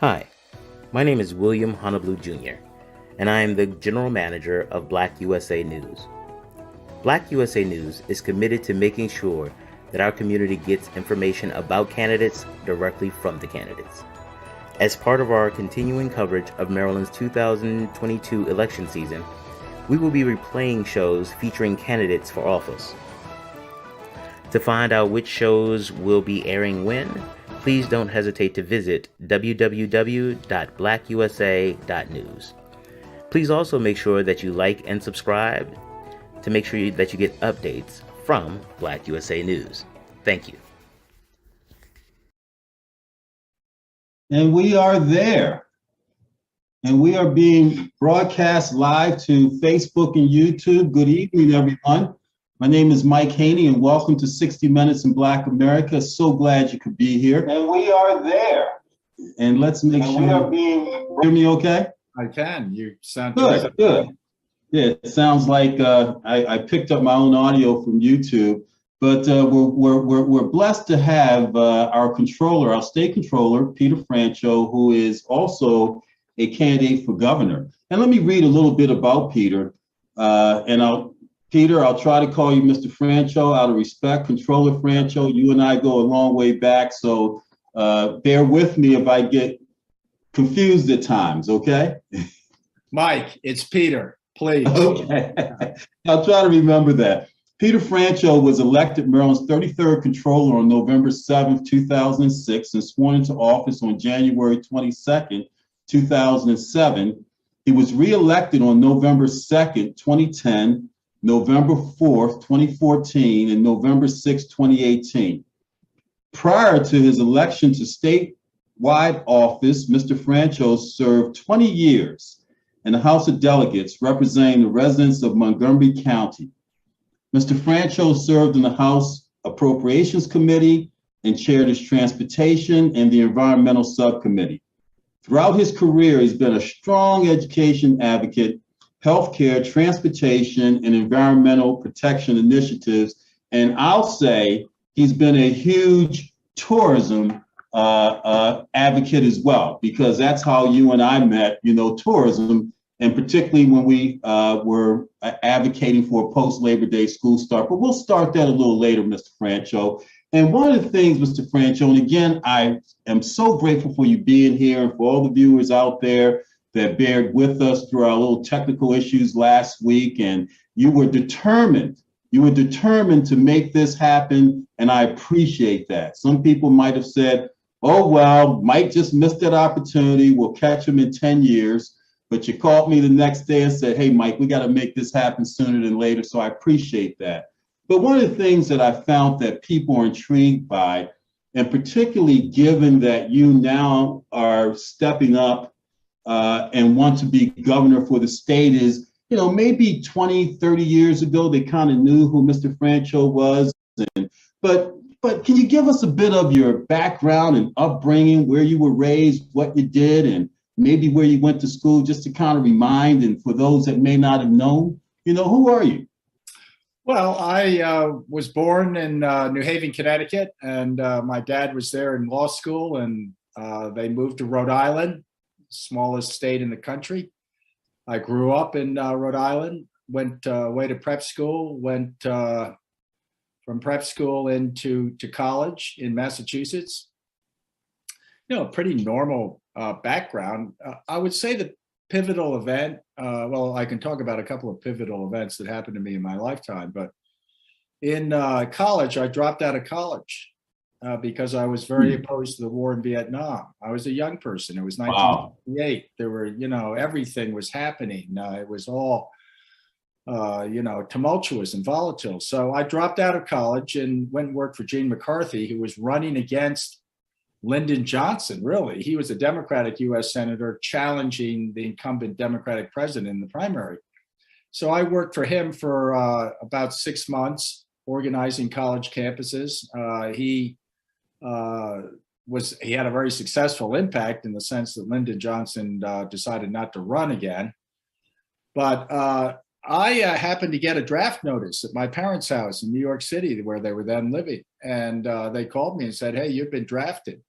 Hi, my name is William Honolulu Jr., and I am the General Manager of BlackUSA.news. BlackUSA.news is committed to making sure that our community gets information about candidates directly from the candidates. As part of our continuing coverage of Maryland's 2022 election season, we will be replaying shows featuring candidates for office. To find out which shows will be airing when, please don't hesitate to visit www.blackusa.news. Please also make sure that you like and subscribe to make sure that you get updates from Black USA News. Thank you. And we are there. And we are being broadcast live to Facebook and YouTube. Good evening, everyone. My name is Mike Haney, and welcome to 60 Minutes in Black America. So glad you could be here. And we are there. And let's make sure we are being. Hear me okay? I can. You sound good. Good. Yeah, it sounds like I picked up my own audio from YouTube. But we're blessed to have our controller, our state controller, Peter Franchot, who is also a candidate for governor. And let me read a little bit about Peter. Peter, I'll try to call you Mr. Franchot out of respect. Controller Franchot, you and I go a long way back, so bear with me if I get confused at times, okay? Mike, it's Peter, please. Okay, I'll try to remember that. Peter Franchot was elected Maryland's 33rd controller on November 7th, 2006, and sworn into office on January 22nd, 2007. He was reelected on November 2nd, 2010, November 4th, 2014, and November 6th, 2018. Prior to his election to statewide office, Mr. Franchot served 20 years in the House of Delegates representing the residents of Montgomery County. Mr. Franchot served in the House Appropriations Committee and chaired its Transportation and the Environmental Subcommittee. Throughout his career, he's been a strong education advocate, healthcare, transportation, and environmental protection initiatives. And I'll say he's been a huge tourism advocate as well, because that's how you and I met, tourism, and particularly when we were advocating for a post-Labor Day school start. But we'll start that a little later, Mr. Franchot. And one of the things, Mr. Franchot, and again, I am so grateful for you being here and for all the viewers out there that bared with us through our little technical issues last week. And you were determined to make this happen, and I appreciate that. Some people might have said, oh, well, Mike just missed that opportunity. We'll catch him in 10 years. But you called me the next day and said, hey, Mike, we got to make this happen sooner than later. So I appreciate that. But one of the things that I found that people are intrigued by, and particularly given that you now are stepping up and want to be governor for the state, is, maybe 20, 30 years ago, they kind of knew who Mr. Franchot was. But can you give us a bit of your background and upbringing, where you were raised, what you did, and maybe where you went to school, just to kind of remind, and for those that may not have known, who are you? Well, I was born in New Haven, Connecticut, and my dad was there in law school, and they moved to Rhode Island, smallest state in the country. I grew up in Rhode Island, went away to prep school, went from prep school into college in Massachusetts. Pretty normal background. I would say the pivotal event, well, I can talk about a couple of pivotal events that happened to me in my lifetime, but in college, I dropped out of college because I was very opposed to the war in Vietnam. I was a young person. It was 1968. Wow. There were, everything was happening. It was all, tumultuous and volatile. So I dropped out of college and went and worked for Gene McCarthy, who was running against Lyndon Johnson, really. He was a Democratic U.S. Senator challenging the incumbent Democratic president in the primary. So I worked for him for about 6 months, organizing college campuses. He had a very successful impact in the sense that Lyndon Johnson decided not to run again. But I happened to get a draft notice at my parents' house in New York City, where they were then living. And they called me and said, hey, you've been drafted.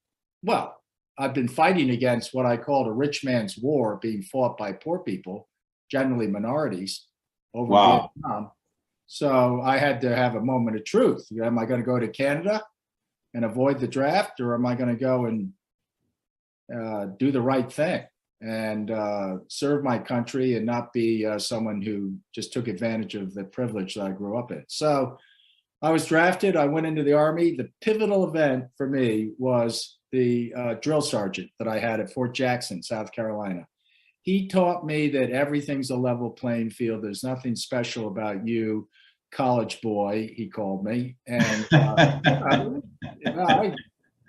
Well, I've been fighting against what I called a rich man's war being fought by poor people, generally minorities, over Wow. Vietnam. So I had to have a moment of truth. Am I going to go to Canada and avoid the draft, or am I going to go and do the right thing and serve my country and not be someone who just took advantage of the privilege that I grew up in? So I was drafted. I went into the Army. The pivotal event for me was the drill sergeant that I had at Fort Jackson, South Carolina. He taught me that everything's a level playing field. There's nothing special about you, college boy, he called me. And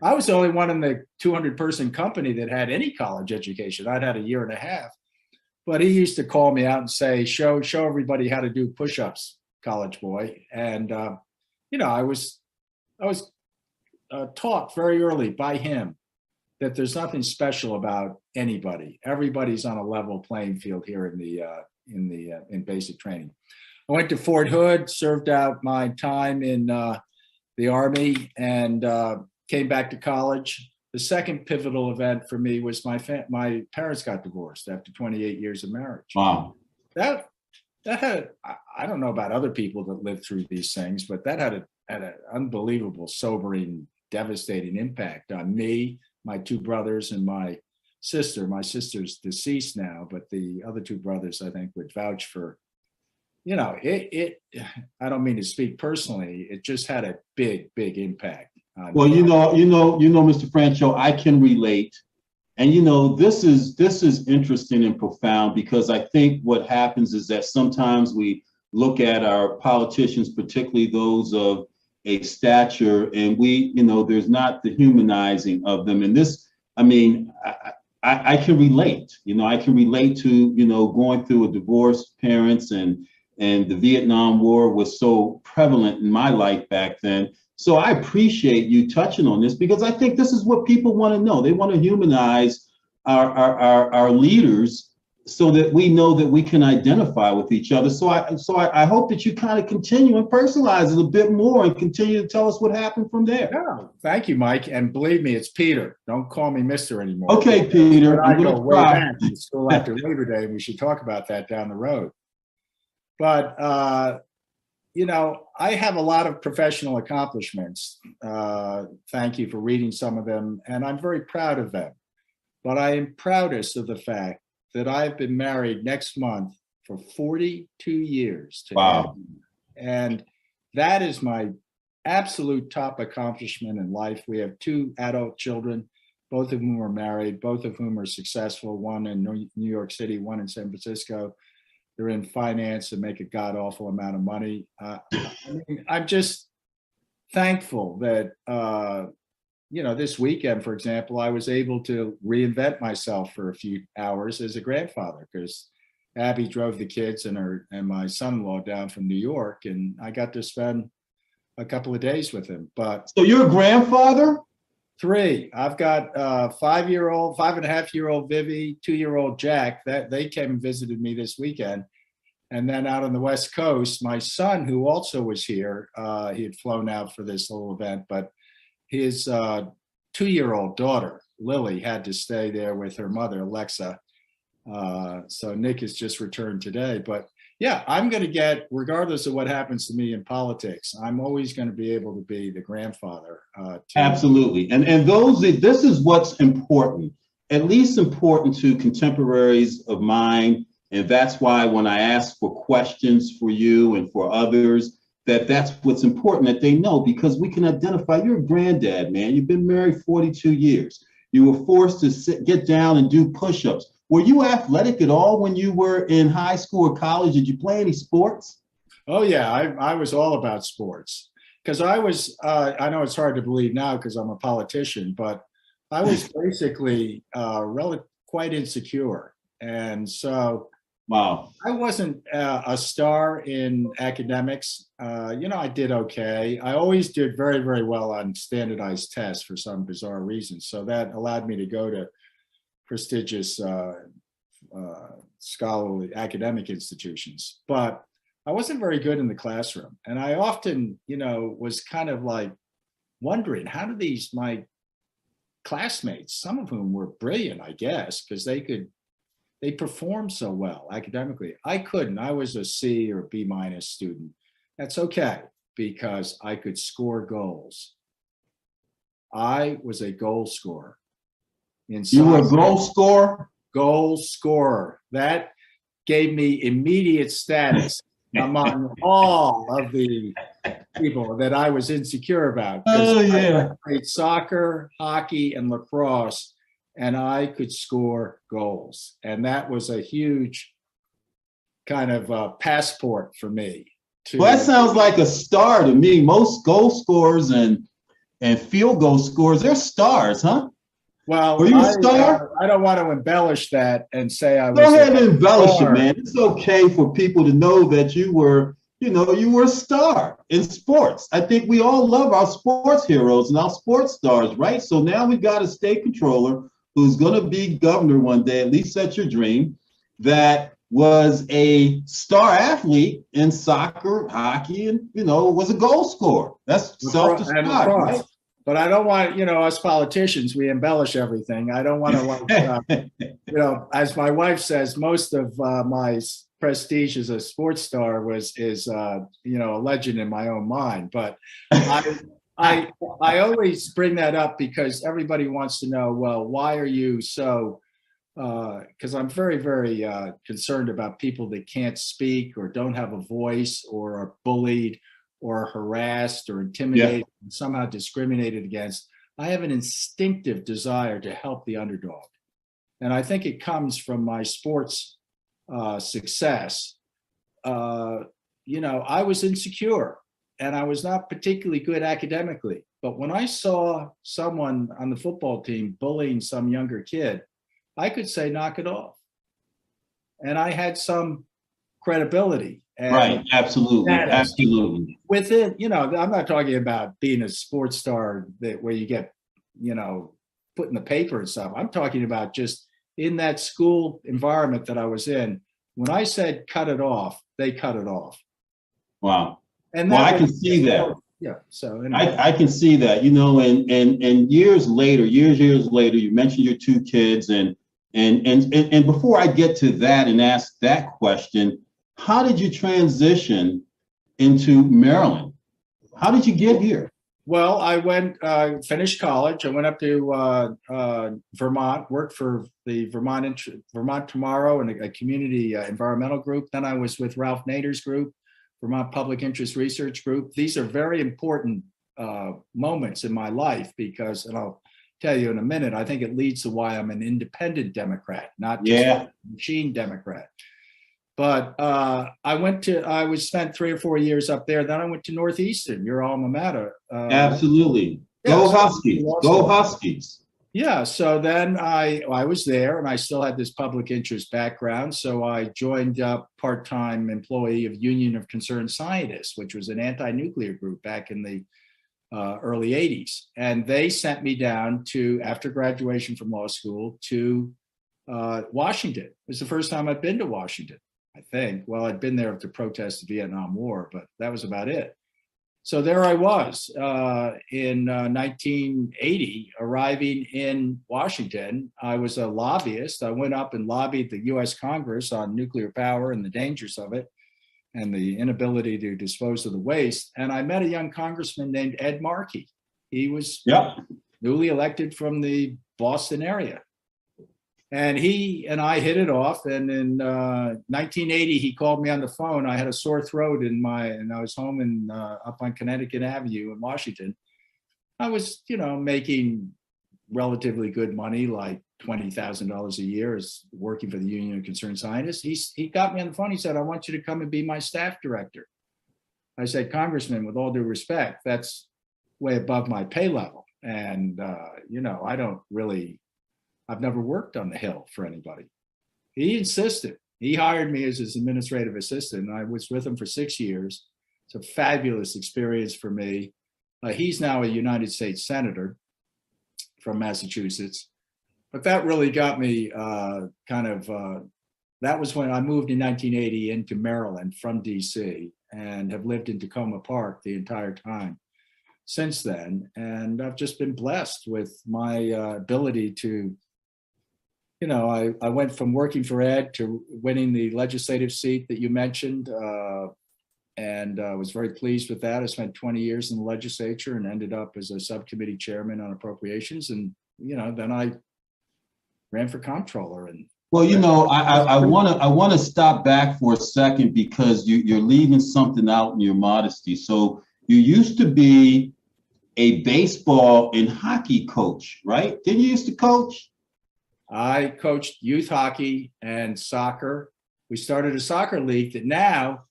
I was the only one in the 200-person company that had any college education. I'd had a year and a half. But he used to call me out and say, show everybody how to do push-ups, college boy. And, I was taught very early by him that there's nothing special about anybody. Everybody's on a level playing field here in basic training. I went to Fort Hood, served out my time in the Army, and came back to college. The second pivotal event for me was my parents got divorced after 28 years of marriage. Wow. That had, I don't know about other people that lived through these things, but that had an unbelievable, sobering, devastating impact on me, my two brothers, and my sister. My sister's deceased now, but the other two brothers, I think, would vouch for, I don't mean to speak personally, it just had a big, big impact. Well, Mr. Franchot, I can relate. And, this is interesting and profound, because I think what happens is that sometimes we look at our politicians, particularly those of a stature, and there's not the humanizing of them. And this, I can relate. I can relate to, going through a divorce, parents, and the Vietnam War was so prevalent in my life back then. So I appreciate you touching on this, because I think this is what people want to know. They want to humanize our leaders, so that we know that we can identify with each other. So I hope that you kind of continue and personalize it a bit more and continue to tell us what happened from there. Yeah, thank you, Mike. And believe me, it's Peter. Don't call me Mr. anymore. Okay, Peter. I go way back in school after Labor Day, and we should talk about that down the road. But I have a lot of professional accomplishments. Thank you for reading some of them, and I'm very proud of them. But I am proudest of the fact that I've been married next month for 42 years. Wow. And that is my absolute top accomplishment in life. We have two adult children, both of whom are married, both of whom are successful, one in New York City, one in San Francisco. They're in finance and make a god-awful amount of money. I'm just thankful that, this weekend, for example, I was able to reinvent myself for a few hours as a grandfather, because Abby drove the kids and my son-in-law down from New York, and I got to spend a couple of days with him. But so you're a grandfather? 3. I've got 5.5-year-old Vivi, 2-year-old Jack. That they came and visited me this weekend. And then out on the West Coast, my son, who also was here, he had flown out for this little event, but his 2-year-old daughter, Lily, had to stay there with her mother, Alexa. So Nick has just returned today. But yeah, I'm going to get, regardless of what happens to me in politics, I'm always going to be able to be the grandfather. Absolutely. And this is what's important, at least important to contemporaries of mine. And that's why when I ask for questions for you and for others, that's what's important, that they know, because we can identify. You're a granddad, man. You've been married 42 years. You were forced to get down and do push-ups. Were you athletic at all when you were in high school or college? Did you play any sports? Oh, yeah. I was all about sports, because I was, I know it's hard to believe now because I'm a politician, but I was basically quite insecure. And so wow, I wasn't a star in academics. I did okay. I always did very, very well on standardized tests for some bizarre reason. So that allowed me to go to prestigious scholarly academic institutions. But I wasn't very good in the classroom. And I often, was kind of like wondering, how do my classmates, some of whom were brilliant, I guess, because they performed so well academically. I couldn't. I was a C or B minus student. That's okay, because I could score goals. I was a goal scorer. You were a goal scorer? Goal scorer. That gave me immediate status among all of the people that I was insecure about. Oh, yeah. I played soccer, hockey, and lacrosse, and I could score goals. And that was a huge kind of passport for me. Well, that sounds like a star to me. Most goal scorers and field goal scorers, they're stars, huh? Well, were you a star? I don't want to embellish that and say I was. Go ahead and embellish it, man. It's okay for people to know that you were a star in sports. I think we all love our sports heroes and our sports stars, right? So now we've got a state controller who's going to be governor one day, at least that's your dream, that was a star athlete in soccer, hockey, and, was a goal scorer. That's self-described, right? But I don't want, us politicians, we embellish everything. I don't want to, as my wife says, most of my prestige as a sports star is a legend in my own mind. But I always bring that up because everybody wants to know, well, why are you so, because I'm very, very concerned about people that can't speak or don't have a voice or are bullied or harassed or intimidated and somehow discriminated against. I have an instinctive desire to help the underdog. And I think it comes from my sports success. I was insecure and I was not particularly good academically. But when I saw someone on the football team bullying some younger kid, I could say, knock it off. And I had some credibility. And right, absolutely, absolutely. Within, I'm not talking about being a sports star where you get, put in the paper and stuff. I'm talking about just in that school environment that I was in. When I said cut it off, they cut it off. Wow. And I can see that. Yeah. So anyway. I can see that, and years later, you mentioned your two kids, and before I get to that and ask that question, how did you transition into Maryland? How did you get here? Well, I finished college. I went up to Vermont, worked for the Vermont Tomorrow and a community environmental group. Then I was with Ralph Nader's group, Vermont Public Interest Research Group. These are very important moments in my life because, and I'll tell you in a minute, I think it leads to why I'm an independent Democrat, not just a machine Democrat. But I spent 3 or 4 years up there. Then I went to Northeastern, your alma mater. Absolutely. Go Huskies. Go Huskies. Yeah. So then I was there and I still had this public interest background. So I joined up part-time employee of Union of Concerned Scientists, which was an anti-nuclear group back in the early 80s. And they sent me down after graduation from law school, to Washington. It was the first time I'd been to Washington. I think. Well, I'd been there to protest the Vietnam War, but that was about it. So there I was in 1980, arriving in Washington. I was a lobbyist. I went up and lobbied the US Congress on nuclear power and the dangers of it and the inability to dispose of the waste. And I met a young congressman named Ed Markey. He was newly elected from the Boston area. And he and I hit it off. And in 1980, he called me on the phone. I had a sore throat and I was home up on Connecticut Avenue in Washington. I was, making relatively good money, like $20,000 a year, as working for the Union of Concerned Scientists. He got me on the phone. He said, "I want you to come and be my staff director." I said, "Congressman, with all due respect, that's way above my pay level. And, I've never worked on the Hill for anybody." He insisted. He hired me as his administrative assistant. I was with him for 6 years. It's a fabulous experience for me. He's now a United States Senator from Massachusetts. But that really got me that was when I moved in 1980 into Maryland from DC and have lived in Tacoma Park the entire time. since then. And I've just been blessed with my ability to, I went from working for Ed to winning the legislative seat that you mentioned. And I was very pleased with that. I spent 20 years in the legislature and ended up as a subcommittee chairman on appropriations. And, then I ran for comptroller. And well, I want to stop back for a second because you're leaving something out in your modesty. So you used to be a baseball and hockey coach, right? Didn't you used to coach? I coached youth hockey and soccer. We started a soccer league that now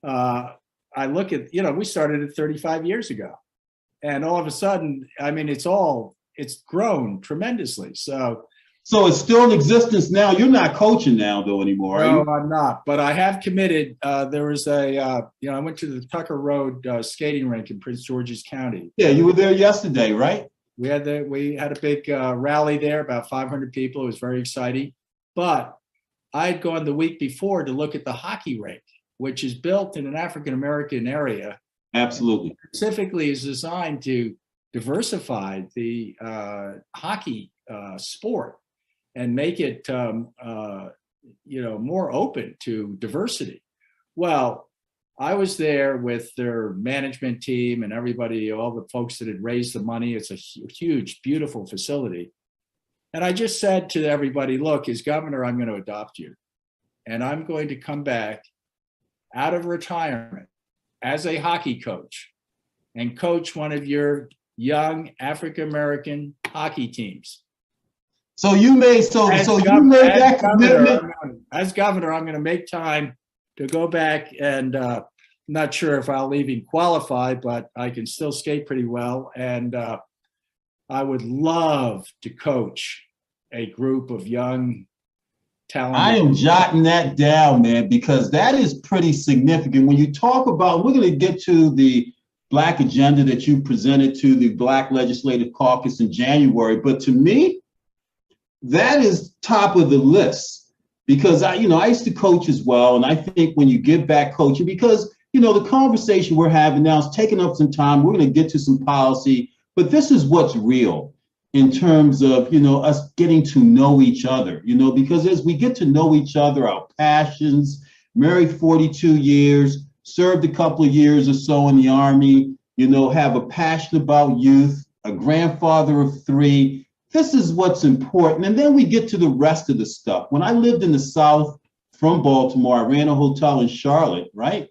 I look at, we started it 35 years ago. And all of a sudden, I mean, it's grown tremendously. So it's still in existence now. You're not coaching now, though, anymore, are you? No, I'm not. But I have committed. There was I went to the Tucker Road skating rink in Prince George's County. Yeah, you were there yesterday, right? We had a big rally there, about 500 people. It was very exciting. But I had gone the week before to look at the hockey rink, which is built in an African-American area. Absolutely. Specifically is designed to diversify the hockey sport and make it, more open to diversity. Well, I was there with their management team and everybody, all the folks that had raised the money. It's a huge, beautiful facility. And I just said to everybody, look, as governor, I'm going to adopt you. And I'm going to come back out of retirement as a hockey coach and coach one of your young African-American hockey teams. So you made that commitment. As governor, I'm going to make time to go back, and not sure if I'll even qualify, but I can still skate pretty well. And I would love to coach a group of young, talented. I am jotting that down, man, because that is pretty significant. When you talk about, we're going to get to the Black agenda that you presented to the Black Legislative Caucus in January, but to me, that is top of the list because I used to coach as well. And I think when you give back coaching, because, the conversation we're having now is taking up some time. We're going to get to some policy, but this is what's real in terms of, us getting to know each other, because as we get to know each other, our passions, married 42 years, served a couple of years or so in the Army, have a passion about youth, a grandfather of 3. This is what's important. And then we get to the rest of the stuff. When I lived in the South from Baltimore, I ran a hotel in Charlotte, right?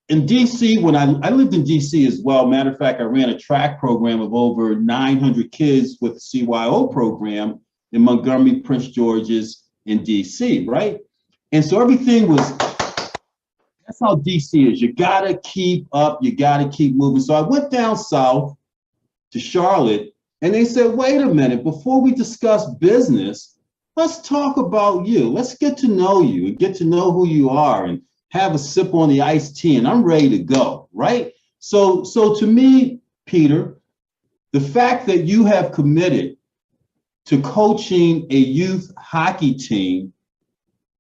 In DC, when I lived in DC as well, matter of fact, I ran a track program of over 900 kids with the CYO program in Montgomery, Prince George's, in DC, right? And so everything was, that's how DC is. You gotta keep up, you gotta keep moving. So I went down south to Charlotte, and they said, wait a minute, before we discuss business, let's talk about you. Let's get to know you and get to know who you are and have a sip on the iced tea, and I'm ready to go, right? So to me, Peter, the fact that you have committed to coaching a youth hockey team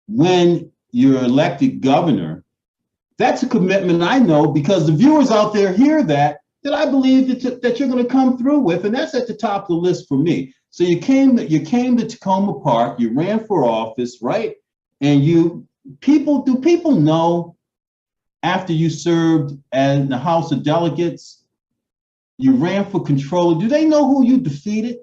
when you're elected governor, that's a commitment I know because the viewers out there hear that I believe that you're going to come through with, and that's at the top of the list for me. So you came to Tacoma Park, you ran for office, right? And do people know after you served in the House of Delegates, you ran for controller? Do they know who you defeated?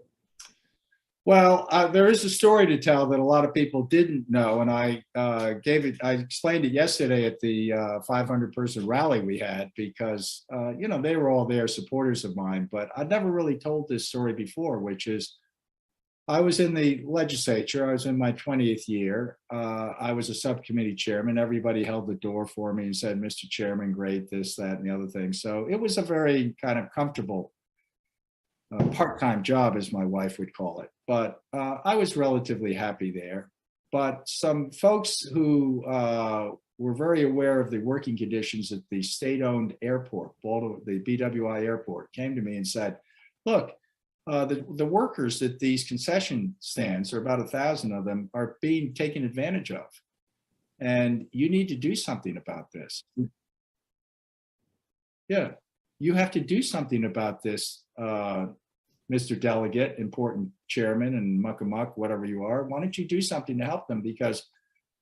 Well, there is a story to tell that a lot of people didn't know, and I explained it yesterday at the 500-person rally we had because, they were all there, supporters of mine, but I'd never really told this story before, which is I was in the legislature. I was in my 20th year. I was a subcommittee chairman. Everybody held the door for me and said, Mr. Chairman, great, this, that, and the other thing. So it was a very kind of comfortable part-time job, as my wife would call it. But I was relatively happy there. But some folks who were very aware of the working conditions at the state-owned airport, the BWI airport, came to me and said, look, the workers at these concession stands, there are about 1,000 of them, are being taken advantage of. And you need to do something about this. Yeah. you have to do something about this, Mr. Delegate, important chairman and muck, whatever you are. Why don't you do something to help them? Because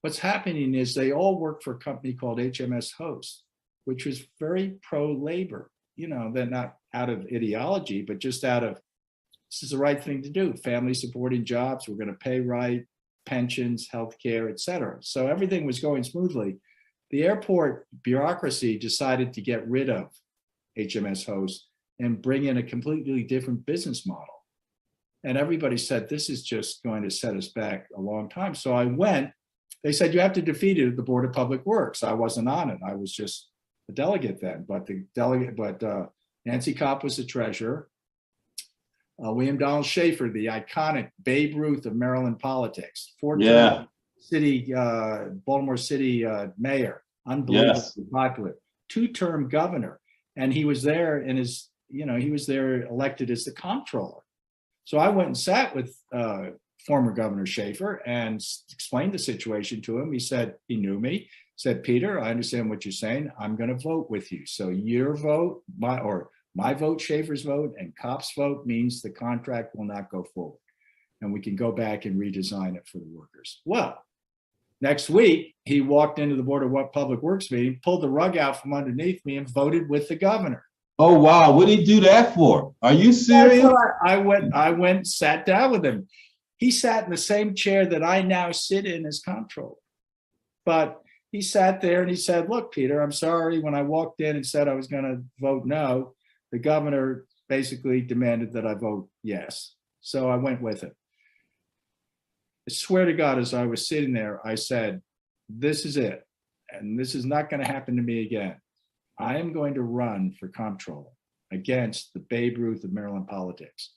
what's happening is they all work for a company called HMS Host, which was very pro-labor. You know, they're not out of ideology, but just out of, this is the right thing to do. Family supporting jobs, we're going to pay right, pensions, healthcare, et cetera. So everything was going smoothly. The airport bureaucracy decided to get rid of HMS Host and bring in a completely different business model. And everybody said, this is just going to set us back a long time. So I went, they said, you have to defeat it at the Board of Public Works. I wasn't on it. I was just a delegate then, but Nancy Kopp was the treasurer. William Donald Schaefer, the iconic Babe Ruth of Maryland politics, four-term Baltimore City mayor, unbelievably popular, two-term governor. And he was there in his, he was there elected as the comptroller. So I went and sat with former Governor Schaefer and explained the situation to him. He said, he knew me, said, Peter, I understand what you're saying. I'm going to vote with you. So your vote, my vote, Schaefer's vote, and Kopp's vote means the contract will not go forward. And we can go back and redesign it for the workers. Well, next week, he walked into the Board of Public Works meeting, pulled the rug out from underneath me and voted with the governor. Oh, wow. What did he do that for? Are you serious? I went, sat down with him. He sat in the same chair that I now sit in as comptroller. But he sat there and he said, look, Peter, I'm sorry. When I walked in and said I was going to vote no, the governor basically demanded that I vote yes. So I went with it. I swear to God, as I was sitting there, I said, this is it. And this is not going to happen to me again. I am going to run for comptroller against the Babe Ruth of Maryland politics.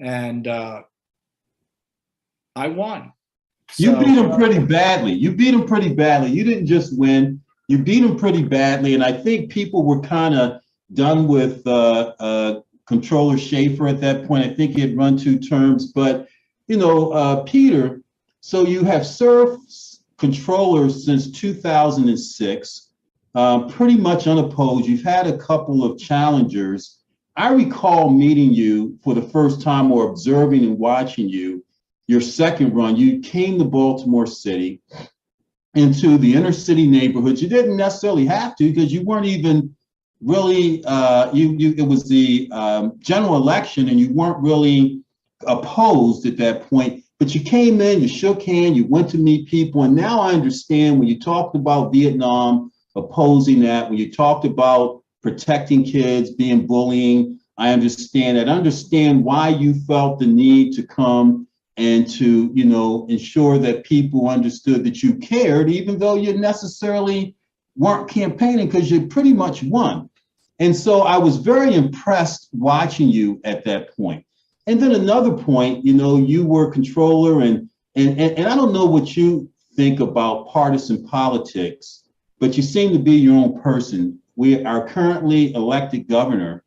And I won. You beat him pretty badly. You beat him pretty badly. You didn't just win. You beat him pretty badly. And I think people were kind of done with Comptroller Schaefer at that point. I think he had run 2 terms. But, Peter, so you have served comptroller since 2006, pretty much unopposed. You've had a couple of challengers. I recall meeting you for the first time or observing and watching you. Your second run, you came to Baltimore City into the inner city neighborhoods. You didn't necessarily have to because you weren't even really, it was the general election and you weren't really opposed at that point, but you came in, you shook hands, you went to meet people. And now I understand when you talked about Vietnam, opposing that, when you talked about protecting kids, being bullying, I understand that. I understand why you felt the need to come and to, ensure that people understood that you cared, even though you necessarily weren't campaigning because you pretty much won. And so I was very impressed watching you at that point. And then another point, you were comptroller and I don't know what you think about partisan politics, but you seem to be your own person. We are currently elected Governor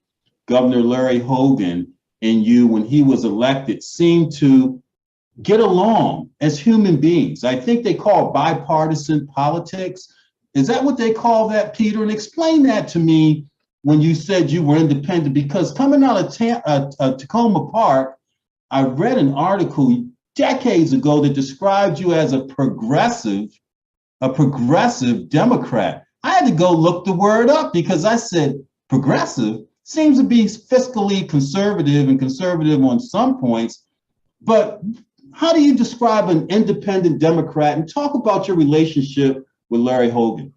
Larry Hogan, and you, when he was elected, seemed to get along as human beings. I think they call it bipartisan politics. Is that what they call that, Peter? And explain that to me when you said you were independent, because coming out of Tacoma Park, I read an article decades ago that described you as a progressive Democrat. I had to go look the word up because I said progressive seems to be fiscally conservative and conservative on some points, but how do you describe an independent Democrat, and talk about your relationship with Larry Hogan?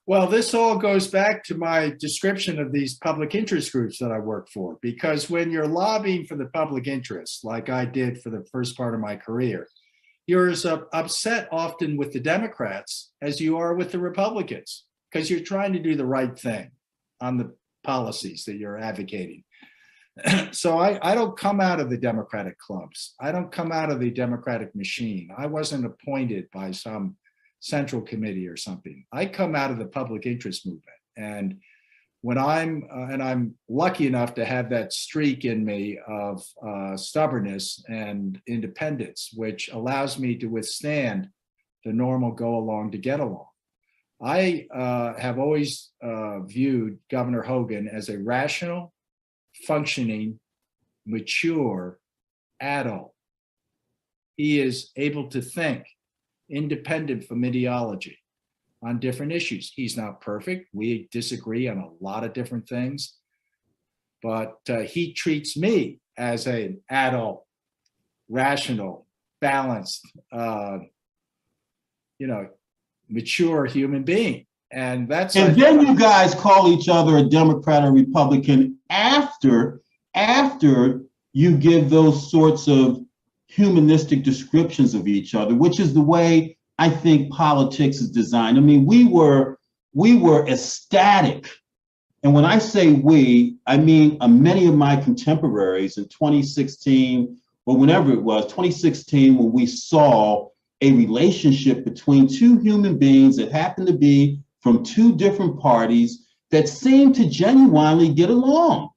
Well, this all goes back to my description of these public interest groups that I work for, because when you're lobbying for the public interest, like I did for the first part of my career, you're as upset often with the Democrats as you are with the Republicans, because you're trying to do the right thing on the policies that you're advocating. So I don't come out of the Democratic clubs. I don't come out of the Democratic machine. I wasn't appointed by some central committee or something. I come out of the public interest movement. And when I'm lucky enough to have that streak in me of stubbornness and independence, which allows me to withstand the normal go along to get along. I have always viewed Governor Hogan as a rational, functioning, mature adult. He is able to think independent from ideology on different issues. He's not perfect. We disagree on a lot of different things, but he treats me as an adult, rational, balanced, mature human being. And that's, and then you guys call each other a Democrat or Republican after you give those sorts of humanistic descriptions of each other, which is the way I think politics is designed. I mean, we were ecstatic. And when I say we, I mean many of my contemporaries in 2016 or whenever it was, 2016, when we saw a relationship between two human beings that happened to be from two different parties that seemed to genuinely get along.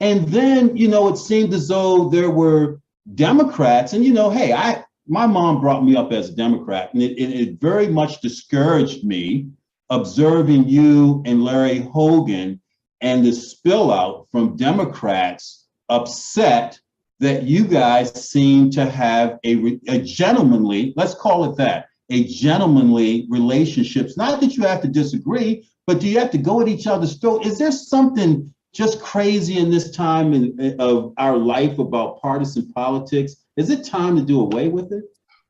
And then, it seemed as though there were Democrats, and hey, my mom brought me up as a Democrat, and it very much discouraged me observing you and Larry Hogan and the spill out from Democrats upset that you guys seem to have a gentlemanly, let's call it that, a gentlemanly relationships. Not that you have to disagree, but do you have to go at each other's throat? Is there something just crazy in this time of our life about partisan politics? Is it time to do away with it?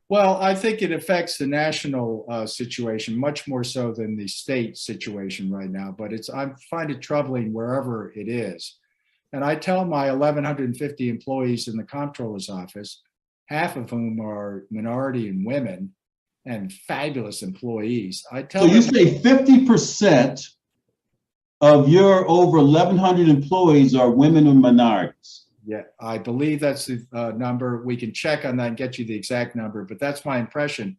Well, I think it affects the national situation much more so than the state situation right now, but I find it troubling wherever it is. And I tell my 1,150 employees in the Comptroller's office, half of whom are minority and women and fabulous employees. So you say 50% of your over 1,100 employees are women or minorities? Yeah, I believe that's the number. We can check on that and get you the exact number, but that's my impression.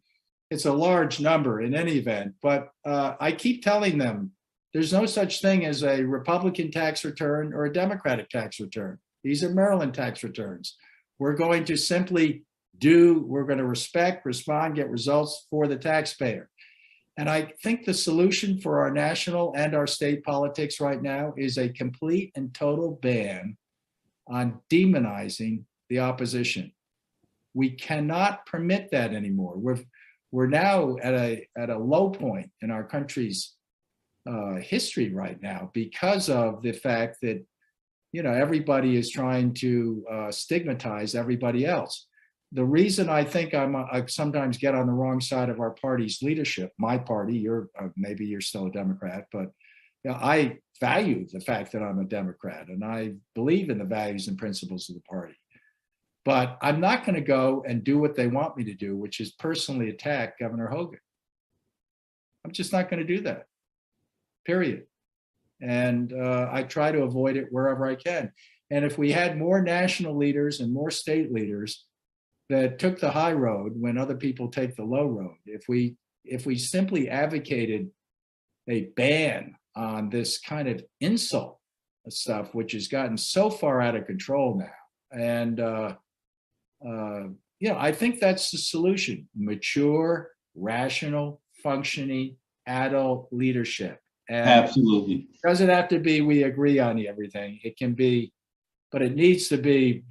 It's a large number in any event, but I keep telling them there's no such thing as a Republican tax return or a Democratic tax return. These are Maryland tax returns. We're going to simply we're going to respect, respond, get results for the taxpayer. And I think the solution for our national and our state politics right now is a complete and total ban on demonizing the opposition. We cannot permit that anymore. We're now at a low point in our country's history right now because of the fact that everybody is trying to stigmatize everybody else. The reason I think I sometimes get on the wrong side of our party's leadership, my party, maybe you're still a Democrat, but I value the fact that I'm a Democrat and I believe in the values and principles of the party. But I'm not going to go and do what they want me to do, which is personally attack Governor Hogan. I'm just not going to do that, period. And I try to avoid it wherever I can. And if we had more national leaders and more state leaders that took the high road when other people take the low road, if we simply advocated a ban on this kind of insult stuff, which has gotten so far out of control now. And, I think that's the solution: mature, rational, functioning, adult leadership. And absolutely. It doesn't have to be we agree on everything. It can be, but it needs to be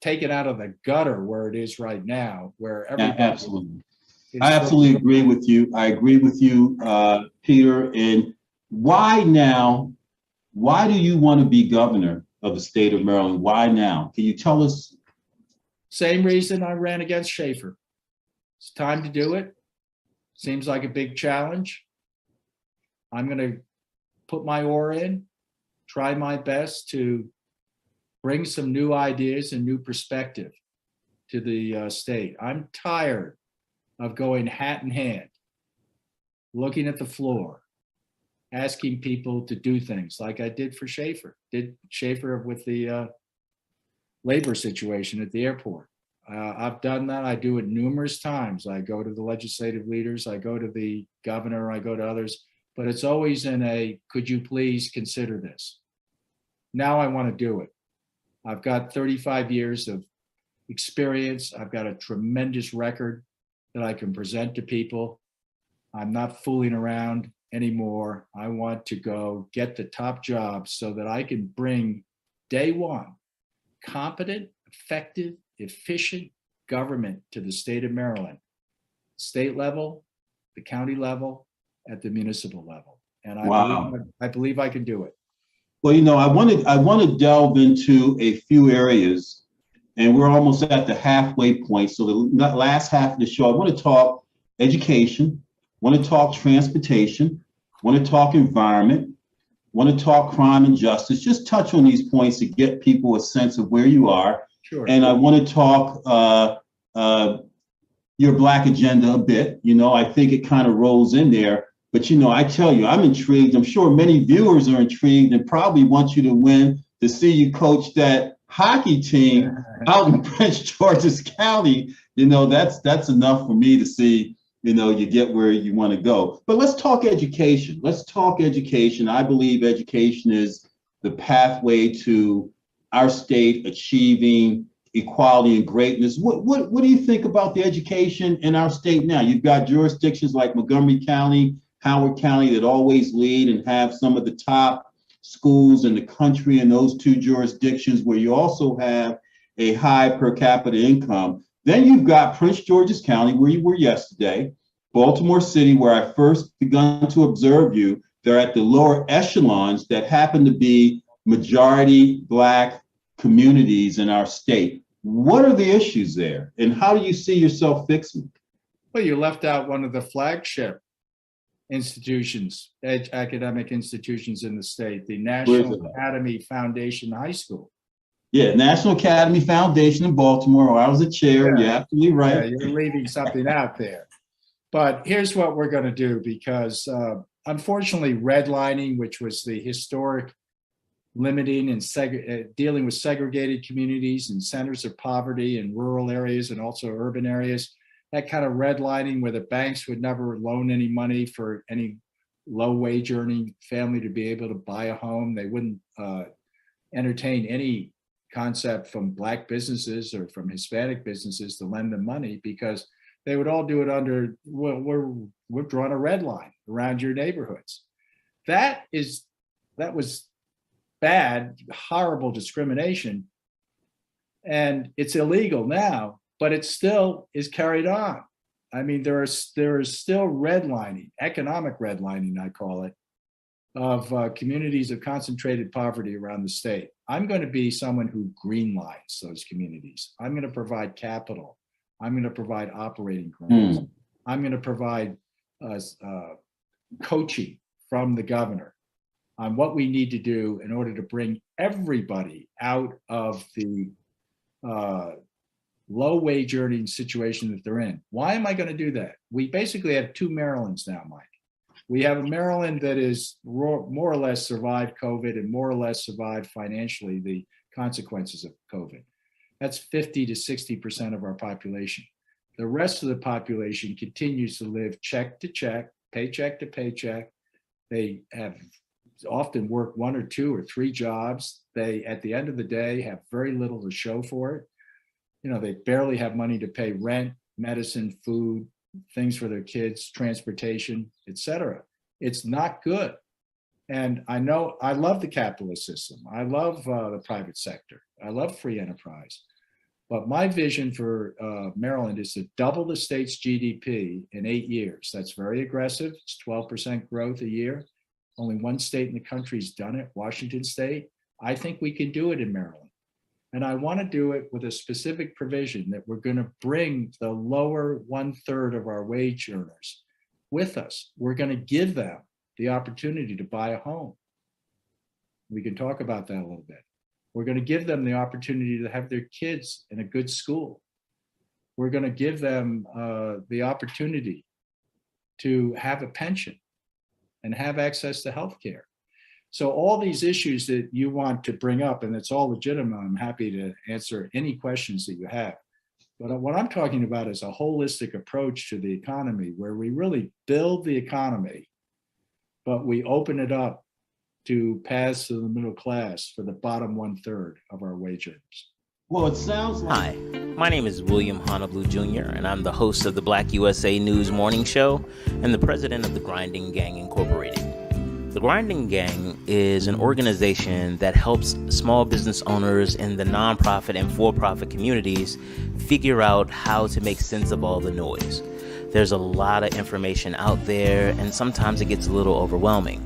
taken out of the gutter where it is right now, where everybody. Absolutely. I absolutely agree with you. I agree with you, Peter. And why now? Why do you want to be governor of the state of Maryland? Why now? Can you tell us? Same reason I ran against Schaefer. It's time to do it. Seems like a big challenge. I'm going to put my oar in, try my best to bring some new ideas and new perspective to the state. I'm tired of going hat in hand, looking at the floor, asking people to do things like I did for Schaefer. Did Schaefer with the labor situation at the airport. I've done that. I do it numerous times. I go to the legislative leaders, I go to the governor, I go to others, but it's always in a, could you please consider this? Now I want to do it. I've got 35 years of experience. I've got a tremendous record that I can present to people. I'm not fooling around anymore. I want to go get the top jobs so that I can bring day one competent, effective, efficient government to the state of Maryland, state level, the county level, at the municipal level. And Wow. I believe I can do it. Well, I want to delve into a few areas, and we're almost at the halfway point. So the last half of the show, I want to talk education, want to talk transportation, want to talk environment, want to talk crime and justice. Just touch on these points to get people a sense of where you are. Sure. And I want to talk your Black agenda a bit. I think it kind of rolls in there. But, I tell you, I'm intrigued. I'm sure many viewers are intrigued and probably want you to win to see you coach that hockey team out in Prince George's County. That's enough for me to see, you get where you want to go. But let's talk education. Let's talk education. I believe education is the pathway to our state achieving equality and greatness. What do you think about the education in our state now? You've got jurisdictions like Montgomery County, Howard County that always lead and have some of the top schools in the country in those two jurisdictions, where you also have a high per capita income. Then you've got Prince George's County, where you were yesterday, Baltimore City, where I first begun to observe you. They're at the lower echelons that happen to be majority Black communities in our state. What are the issues there, and how do you see yourself fixing? Well, you left out one of the flagship institutions, academic institutions in the state, the National Academy Foundation High School. Yeah, National Academy Foundation in Baltimore, where I was a chair. Yeah. You're absolutely right. Yeah, you're leaving something out there. But here's what we're going to do, because unfortunately, redlining, which was the historic limiting and dealing with segregated communities and centers of poverty in rural areas and also urban areas, that kind of redlining where the banks would never loan any money for any low wage earning family to be able to buy a home. They wouldn't entertain any concept from Black businesses or from Hispanic businesses to lend them money, because they would all do it under, we're drawing a red line around your neighborhoods. That was bad, horrible discrimination. And it's illegal now, but it still is carried on. I mean, there is still redlining, economic redlining, I call it, of communities of concentrated poverty around the state. I'm going to be someone who greenlines those communities. I'm going to provide capital. I'm going to provide operating grants. I'm going to provide coaching from the governor on what we need to do in order to bring everybody out of the low wage earning situation that they're in. Why am I going to do that? We basically have two Marylands now, Mike. We have a Maryland that is more or less survived COVID and more or less survived financially the consequences of COVID. That's 50 to 60% of our population. The rest of the population continues to live check to check, paycheck to paycheck. They have often worked 1 or 2 or 3 jobs. They, at the end of the day, have very little to show for it. They barely have money to pay rent, medicine, food, things for their kids, transportation, etc. It's not good. And I know I love the capitalist system. I love the private sector. I love free enterprise. But my vision for Maryland is to double the state's GDP in 8 years. That's very aggressive. It's 12% growth a year. Only one state in the country has done it, Washington State. I think we can do it in Maryland. And I want to do it with a specific provision that we're going to bring the lower 1/3 of our wage earners with us. We're going to give them the opportunity to buy a home. We can talk about that a little bit. We're going to give them the opportunity to have their kids in a good school. We're going to give them the opportunity to have a pension and have access to health care. So all these issues that you want to bring up, and it's all legitimate, I'm happy to answer any questions that you have. But what I'm talking about is a holistic approach to the economy, where we really build the economy, but we open it up to paths to the middle class for the bottom 1/3 of our wage earners. Well, it sounds like. Hi, my name is William Honolulu Jr., and I'm the host of the Black USA News Morning Show and the president of the Grinding Gang Incorporated. The Grinding Gang is an organization that helps small business owners in the nonprofit and for-profit communities figure out how to make sense of all the noise. There's a lot of information out there, and sometimes it gets a little overwhelming.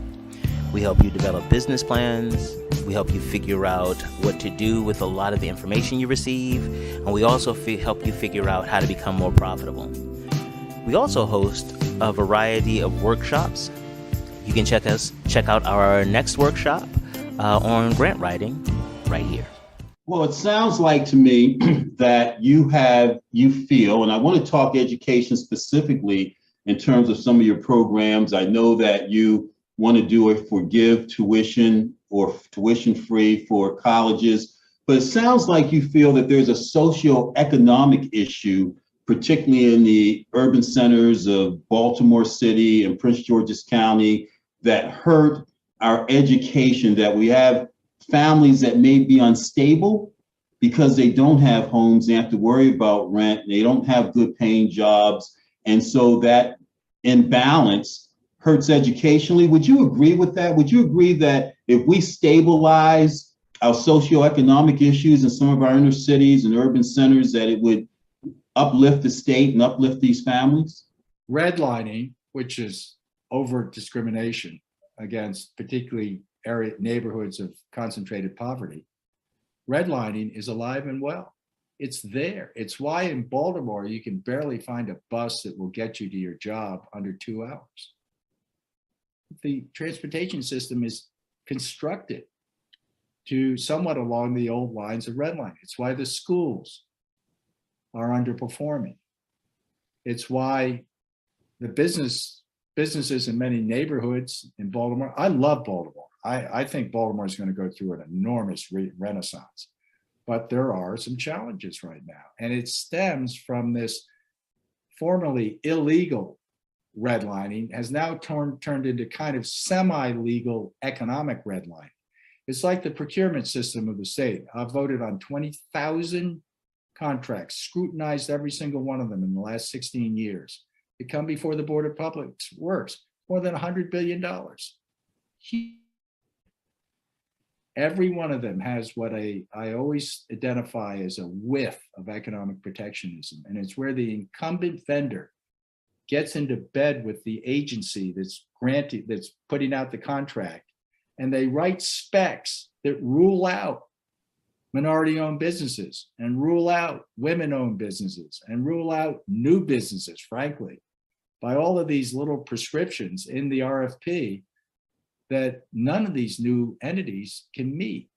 We help you develop business plans. We help you figure out what to do with a lot of the information you receive. And we also help you figure out how to become more profitable. We also host a variety of workshops. You can check out our next workshop on grant writing right here. Well, it sounds like to me that you feel, and I want to talk education specifically in terms of some of your programs. I know that you want to do a forgive tuition or tuition free for colleges, but it sounds like you feel that there's a socioeconomic issue, particularly in the urban centers of Baltimore City and Prince George's County, that hurt our education, that we have families that may be unstable because they don't have homes, they have to worry about rent, they don't have good paying jobs, and so that imbalance hurts educationally. Would you agree with that? Would you agree that if we stabilize our socioeconomic issues in some of our inner cities and urban centers, that it would uplift the state and uplift these families? Redlining, which is overt discrimination against particularly neighborhoods of concentrated poverty, redlining is alive and well. It's there. It's why in Baltimore you can barely find a bus that will get you to your job under 2 hours. The transportation system is constructed to somewhat along the old lines of redlining. It's why the schools are underperforming. It's why the businesses in many neighborhoods in Baltimore. I love Baltimore. I think Baltimore is going to go through an enormous renaissance, but there are some challenges right now. And it stems from this formerly illegal redlining has now turned into kind of semi-legal economic redlining. It's like the procurement system of the state. I've voted on 20,000 contracts, scrutinized every single one of them in the last 16 years. They come before the Board of Public Works, more than $100 billion. Every one of them has what I always identify as a whiff of economic protectionism, and it's where the incumbent vendor gets into bed with the agency that's putting out the contract, and they write specs that rule out minority-owned businesses and rule out women-owned businesses and rule out new businesses, frankly, by all of these little prescriptions in the RFP that none of these new entities can meet.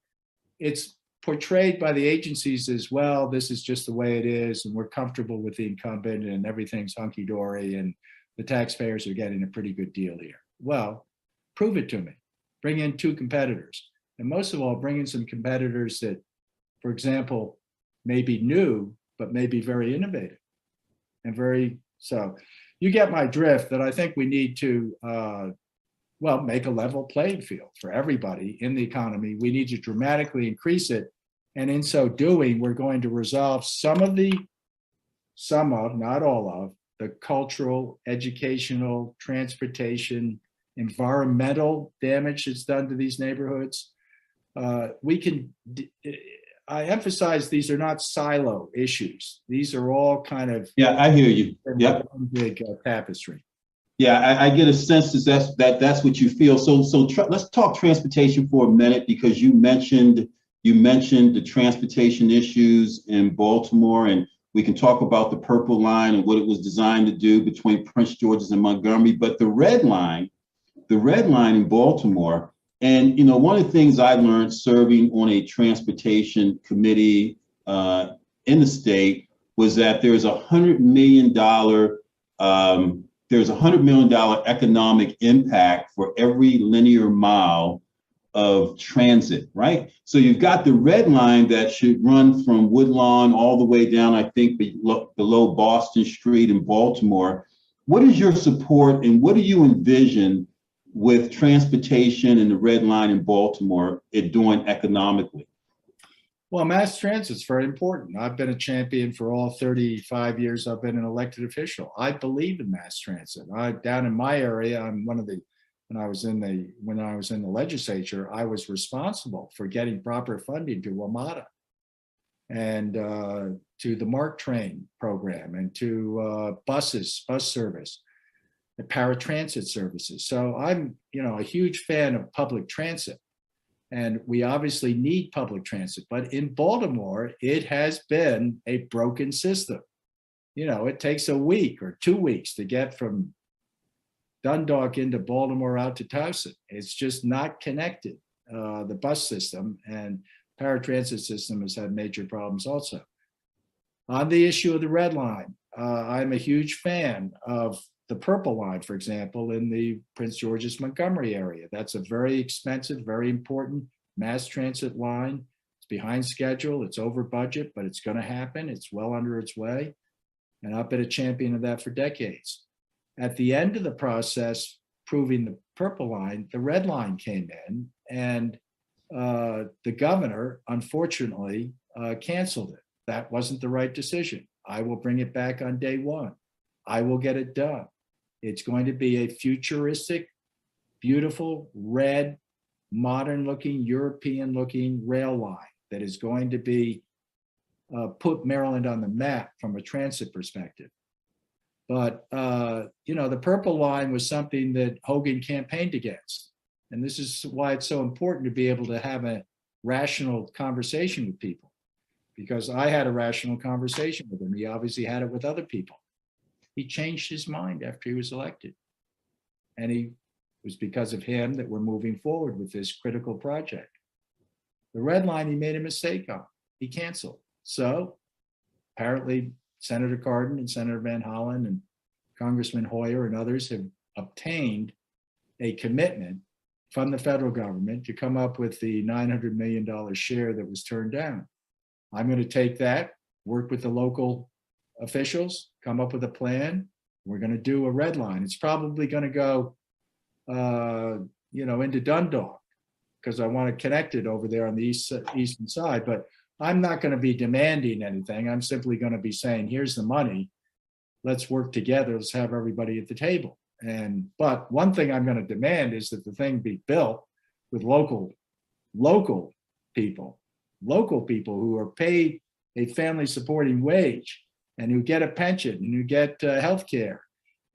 It's portrayed by the agencies as, well, this is just the way it is, and we're comfortable with the incumbent and everything's hunky-dory and the taxpayers are getting a pretty good deal here. Well, prove it to me. Bring in 2 competitors. And most of all, bring in some competitors that, for example, may be new, but may be very innovative and so you get my drift that I think we need to make a level playing field for everybody in the economy. We need to dramatically increase it. And in so doing, we're going to resolve some of, not all of, the cultural, educational, transportation, environmental damage that's done to these neighborhoods. I emphasize these are not silo issues. These are all kind of— Yeah, I hear you. Yeah, big tapestry. Yeah, I get a sense that's what you feel. So let's talk transportation for a minute, because you mentioned the transportation issues in Baltimore, and we can talk about the Purple Line and what it was designed to do between Prince George's and Montgomery. But the Red Line in Baltimore, and one of the things I learned serving on a transportation committee in the state was that there's $100 million economic impact for every linear mile of transit, right? So you've got the Red Line that should run from Woodlawn all the way down, I think, below Boston Street in Baltimore. What is your support, and what do you envision with transportation and the Red Line in Baltimore it doing economically? Well, mass transit's very important. I've been a champion for all 35 years I've been an elected official. I believe in mass transit. Down in my area, I'm one of the when I was in the legislature, I was responsible for getting proper funding to WMATA and to the MARC train program and to bus service, the paratransit services. So I'm, a huge fan of public transit. And we obviously need public transit, but in Baltimore, it has been a broken system. It takes a week or 2 weeks to get from Dundalk into Baltimore out to Towson. It's just not connected. The bus system and paratransit system has had major problems also. On the issue of the red line, I'm a huge fan of the purple line, for example, in the Prince George's Montgomery area. That's a very expensive, very important mass transit line. It's behind schedule, it's over budget, but it's going to happen. It's well under its way. And I've been a champion of that for decades. At the end of the process, proving the purple line, the red line came in, and the governor, unfortunately, canceled it. That wasn't the right decision. I will bring it back on day one. I will get it done. It's going to be a futuristic, beautiful, red, modern-looking, European-looking rail line that is going to be put Maryland on the map from a transit perspective. But, the purple line was something that Hogan campaigned against. And this is why it's so important to be able to have a rational conversation with people, because I had a rational conversation with him. He obviously had it with other people. He changed his mind after he was elected. And it was because of him that we're moving forward with this critical project. The red line, he made a mistake on. He canceled. So apparently Senator Cardin and Senator Van Hollen and Congressman Hoyer and others have obtained a commitment from the federal government to come up with the $900 million share that was turned down. I'm going to take that, work with the local officials, come up with a plan. We're going to do a red line. It's probably going to go, into Dundalk, because I want to connect it over there on the eastern side. But I'm not going to be demanding anything. I'm simply going to be saying, here's the money. Let's work together. Let's have everybody at the table. But one thing I'm going to demand is that the thing be built with local people who are paid a family supporting wage and who get a pension and who get health care.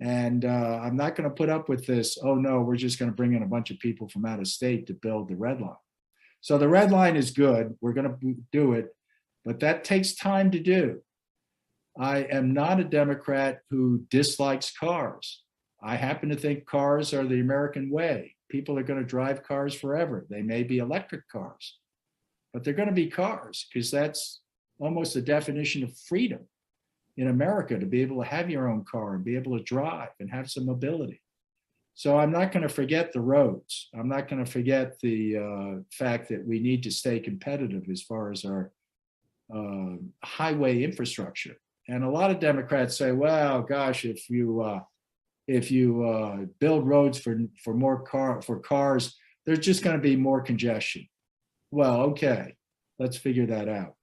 And I'm not going to put up with this, oh no, we're just going to bring in a bunch of people from out of state to build the red line. So the red line is good. We're going to do it, but that takes time to do. I am not a Democrat who dislikes cars. I happen to think cars are the American way. People are going to drive cars forever. They may be electric cars, but they're going to be cars, because that's almost the definition of freedom in America, to be able to have your own car and be able to drive and have some mobility. So I'm not going to forget the roads. I'm not going to forget the fact that we need to stay competitive as far as our highway infrastructure. And a lot of Democrats say, well, gosh, if you build roads for cars, there's just going to be more congestion. Well, okay, let's figure that out,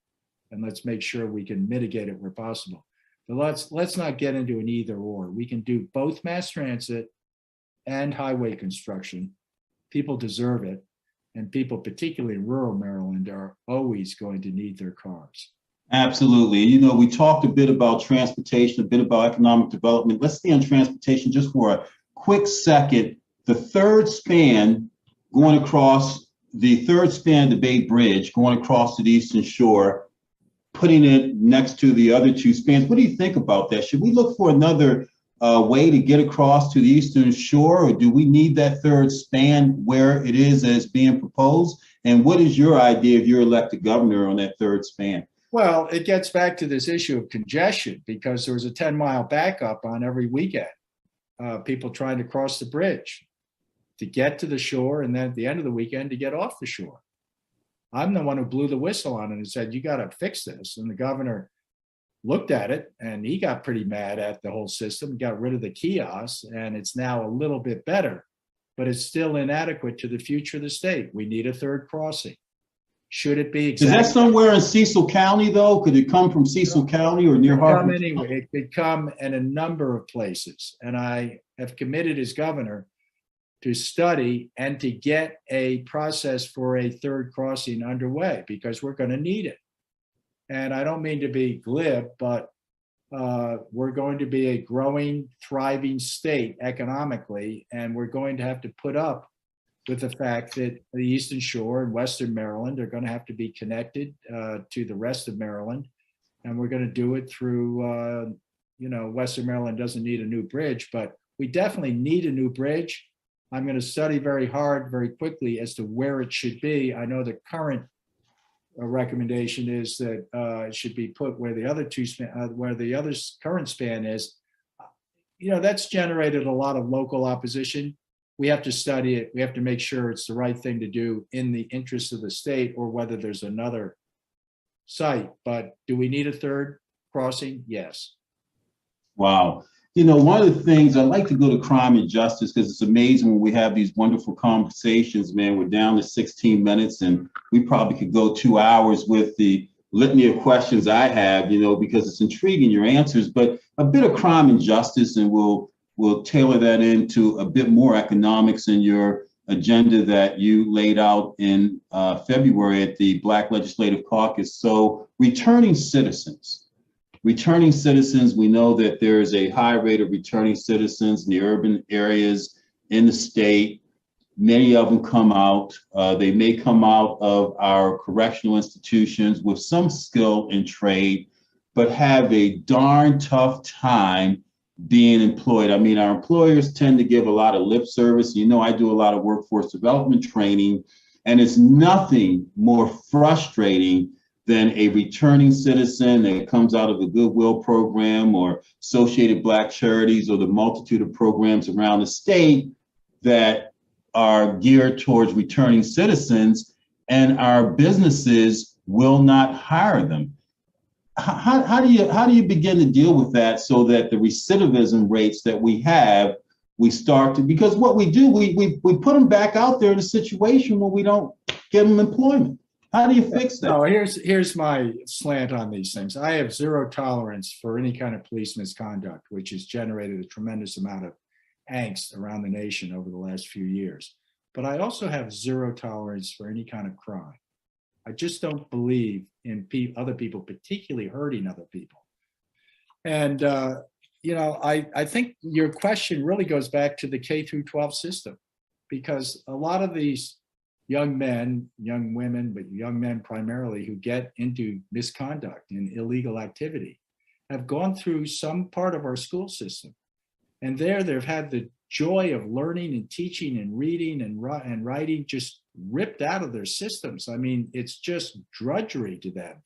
and let's make sure we can mitigate it where possible. But let's not get into an either or. We can do both mass transit and highway construction. People deserve it, and people, particularly in rural Maryland, are always going to need their cars. Absolutely. We talked a bit about transportation, a bit about economic development. Let's stay on transportation just for a quick second. The third span the Bay Bridge, going across to the Eastern Shore, putting it next to the other two spans. What do you think about that? Should we look for another way to get across to the Eastern Shore, or do we need that third span where it is as being proposed? And what is your idea if you're elected governor on that third span? Well, it gets back to this issue of congestion, because there was a 10-mile backup on every weekend. People trying to cross the bridge to get to the shore, and then at the end of the weekend to get off the shore. I'm the one who blew the whistle on it and said, you got to fix this. And the governor looked at it, and he got pretty mad at the whole system, got rid of the kiosks, and it's now a little bit better, but it's still inadequate to the future of the state. We need a third crossing. Should it be Is that exactly? somewhere in Cecil County, though? Could it come from Cecil County or near It could come Hartford? anywhere. It could come in a number of places. And I have committed as governor to study and to get a process for a third crossing underway, because we're going to need it. And I don't mean to be glib, but we're going to be a growing, thriving state economically, and we're going to have to put up with the fact that the Eastern Shore and Western Maryland are going to have to be connected to the rest of Maryland. And we're going to do it through, Western Maryland doesn't need a new bridge, but we definitely need a new bridge. I'm going to study very hard, very quickly, as to where it should be. I know the current recommendation is that it should be put where the other where the other current span is. That's generated a lot of local opposition. We have to study it. We have to make sure it's the right thing to do in the interest of the state, or whether there's another site. But do we need a third crossing? Yes. Wow. One of the things I like to go to crime and justice, because it's amazing when we have these wonderful conversations, man. We're down to 16 minutes and we probably could go 2 hours with the litany of questions I have, because it's intriguing, your answers, but a bit of crime and justice, and we'll tailor that into a bit more economics in your agenda that you laid out in February at the Black Legislative Caucus. So returning citizens, we know that there is a high rate of returning citizens in the urban areas in the state. Many of them come out. They may come out of our correctional institutions with some skill in trade, but have a darn tough time being employed. I mean, our employers tend to give a lot of lip service. I do a lot of workforce development training, and it's nothing more frustrating than a returning citizen that comes out of the Goodwill program or Associated Black Charities or the multitude of programs around the state that are geared towards returning citizens, and our businesses will not hire them. How do you begin to deal with that so that the recidivism rates that we have, we start to, because what we do, we put them back out there in a situation where we don't give them employment. How do you fix that? Oh, here's my slant on these things. I have zero tolerance for any kind of police misconduct, which has generated a tremendous amount of angst around the nation over the last few years. But I also have zero tolerance for any kind of crime. I just don't believe in other people, particularly hurting other people. And, I think your question really goes back to the K through 12 system, because a lot of these young men, young women, but young men primarily, who get into misconduct and illegal activity have gone through some part of our school system. And they've had the joy of learning and teaching and reading and writing just ripped out of their systems. I mean, it's just drudgery to them.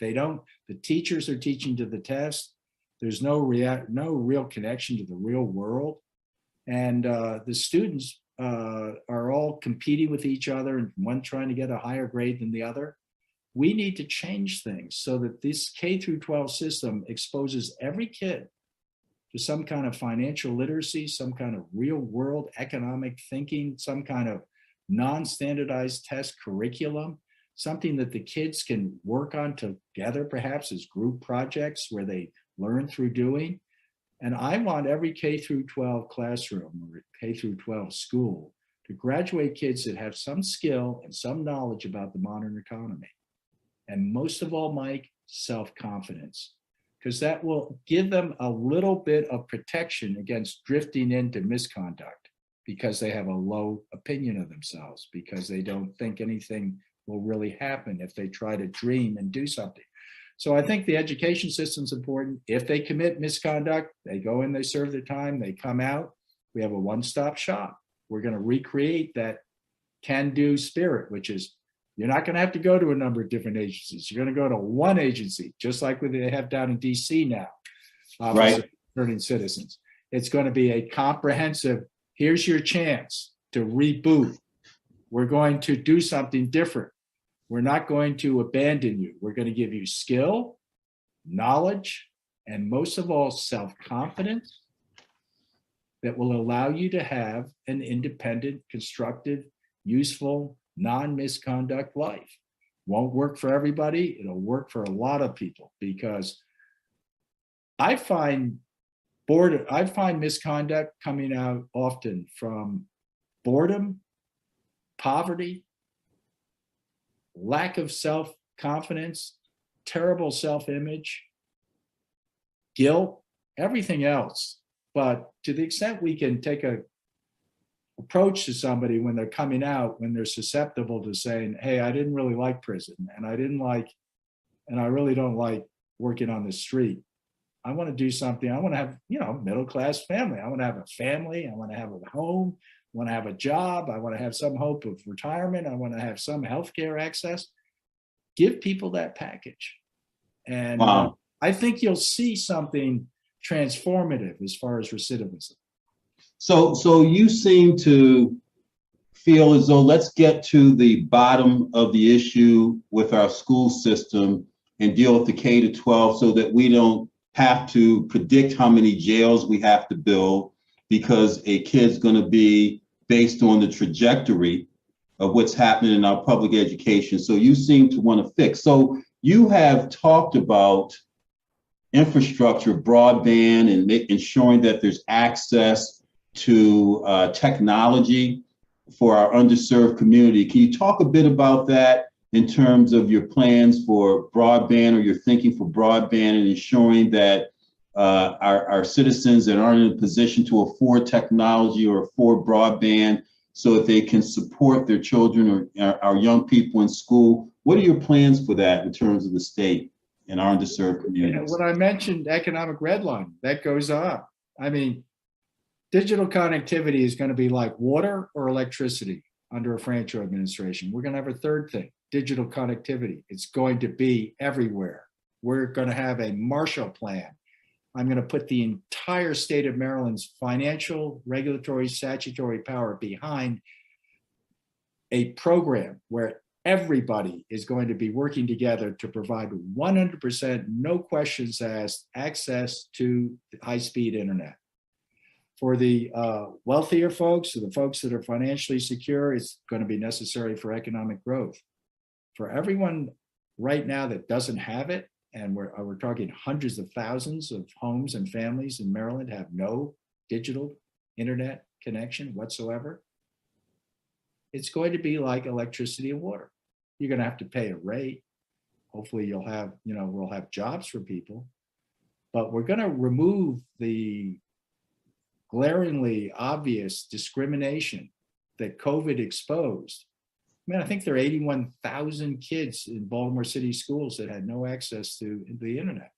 The teachers are teaching to the test. There's no real connection to the real world. And the students are all competing with each other, and one trying to get a higher grade than the other. We need to change things so that this K through 12 system exposes every kid to some kind of financial literacy, some kind of real world economic thinking, some kind of non-standardized test curriculum, something that the kids can work on together, perhaps as group projects where they learn through doing. And I want every K through 12 classroom or K through 12 school to graduate kids that have some skill and some knowledge about the modern economy. And most of all, Mike, self-confidence, because that will give them a little bit of protection against drifting into misconduct, because they have a low opinion of themselves, because they don't think anything will really happen if they try to dream and do something. So I think the education system's important. If they commit misconduct, they go in, they serve their time, they come out. We have a one-stop shop. We're going to recreate that can-do spirit, which is you're not going to have to go to a number of different agencies. You're going to go to one agency, just like what they have down in DC now, Right. returning citizens. It's going to be a comprehensive, here's your chance to reboot. We're going to do something different. We're not going to abandon you. We're going to give you skill, knowledge, and most of all, self-confidence that will allow you to have an independent, constructive, useful, non-misconduct life. Won't work for everybody. It'll work for a lot of people, because I find misconduct coming out often from boredom, poverty, lack of self-confidence, terrible self-image, guilt, everything else. But to the extent we can take a approach to somebody when they're coming out, when they're susceptible to saying, hey, I didn't really like prison, and I really don't like working on the street. I want to do something. I want to have, middle-class family. I want to have a family. I want to have a home. I want to have a job. I want to have some hope of retirement. I want to have some healthcare access. Give people that package. And Wow. I think you'll see something transformative as far as recidivism. So you seem to feel as though let's get to the bottom of the issue with our school system and deal with the K to 12 so that we don't have to predict how many jails we have to build, because a kid's going to be based on the trajectory of what's happening in our public education. So you seem to want to fix. So you have talked about infrastructure, broadband, and ensuring that there's access to technology for our underserved community. Can you talk a bit about that in terms of your plans for broadband, or your thinking for broadband, and ensuring that our citizens that aren't in a position to afford technology or afford broadband so that they can support their children or our young people in school? What are your plans for that in terms of the state and our underserved communities? When I mentioned economic redlining, that goes on. I mean, digital connectivity is going to be like water or electricity under a Franchot administration. We're going to have a third thing, digital connectivity. It's going to be everywhere. We're going to have a Marshall Plan. I'm going to put the entire state of Maryland's financial, regulatory, statutory power behind a program where everybody is going to be working together to provide 100%, no questions asked, access to high-speed internet. For the wealthier folks, or the folks that are financially secure, it's going to be necessary for economic growth. For everyone right now that doesn't have it, and we're talking hundreds of thousands of homes and families in Maryland have no digital internet connection whatsoever, it's going to be like electricity and water. You're going to have to pay a rate. Hopefully you'll have, we'll have jobs for people, but we're going to remove the glaringly obvious discrimination that COVID exposed. I think there are 81,000 kids in Baltimore City schools that had no access to the internet.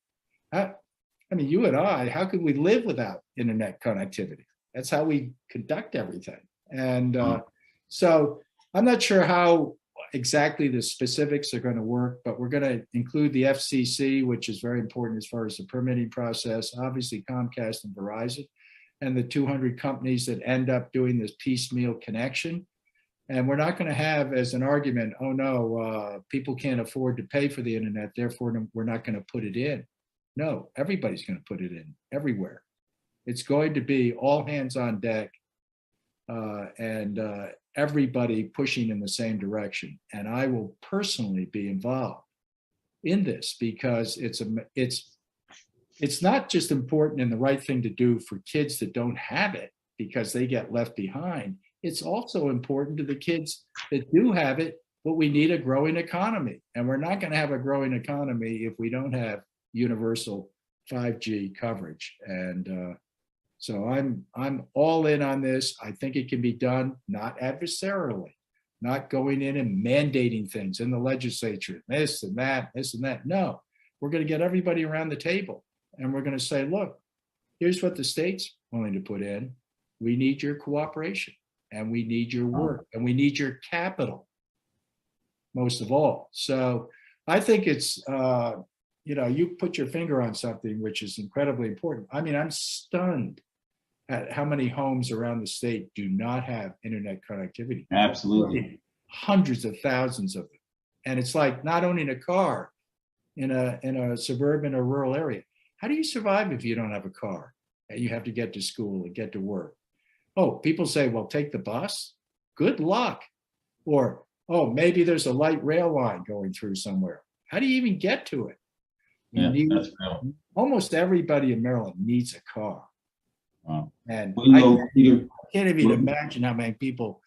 You and I, how could we live without internet connectivity? That's how we conduct everything. And so I'm not sure how exactly the specifics are going to work, but we're going to include the FCC, which is very important as far as the permitting process, obviously Comcast and Verizon, and the 200 companies that end up doing this piecemeal connection. And we're not going to have as an argument, oh no, people can't afford to pay for the internet, therefore we're not going to put it in. No, everybody's going to put it in everywhere. It's going to be all hands on deck and everybody pushing in the same direction. And I will personally be involved in this because it's not just important and the right thing to do for kids that don't have it because they get left behind. It's also important to the kids that do have it, but we need a growing economy. And we're not going to have a growing economy if we don't have universal 5G coverage. And so I'm all in on this. I think it can be done not adversarially, not going in and mandating things in the legislature, this and that, this and that. No, we're going to get everybody around the table and we're going to say, look, here's what the state's willing to put in. We need your cooperation. And we need your work, and we need your capital, most of all. So I think it's, you put your finger on something which is incredibly important. I'm stunned at how many homes around the state do not have internet connectivity. Absolutely. Hundreds of thousands of them. And it's like not owning a car in a suburban or rural area. How do you survive if you don't have a car? And you have to get to school and get to work. Oh, people say, well, take the bus. Good luck. Or Oh, maybe there's a light rail line going through somewhere. How do you even get to it? You Yeah, need, that's real. almost everybody in Maryland needs a car. Wow. And Well, you I know, Peter, can't even imagine how many people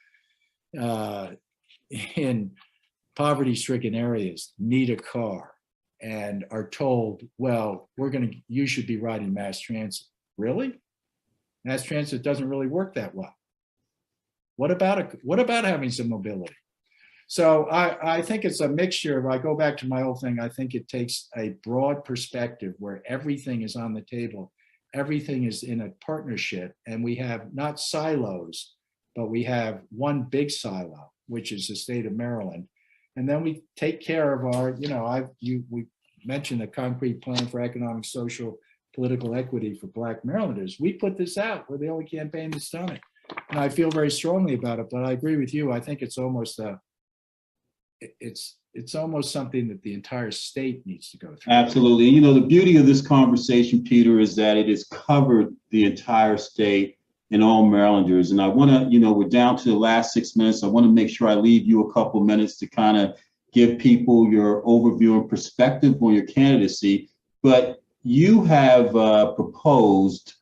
uh, in poverty-stricken areas need a car and are told, well, you should be riding mass transit. Really? Mass transit doesn't really work that well. What about having some mobility? So I think it's a mixture. If I go back to my old thing, I think it takes a broad perspective where everything is on the table. Everything is in a partnership, and we have not silos, but we have one big silo, which is the state of Maryland. And then we take care of our, we mentioned the concrete plan for economic, social, political equity for Black Marylanders. We put this out. We're the only campaign that's done it. And I feel very strongly about it, but I agree with you. I think it's almost it's almost something that the entire state needs to go through. absolutely. You know, the beauty of this conversation, Peter, is that it has covered the entire state and all Marylanders. And I want to, we're down to the last 6 minutes. I want to make sure I leave you a couple minutes to kind of give people your overview and perspective on your candidacy. But you have proposed,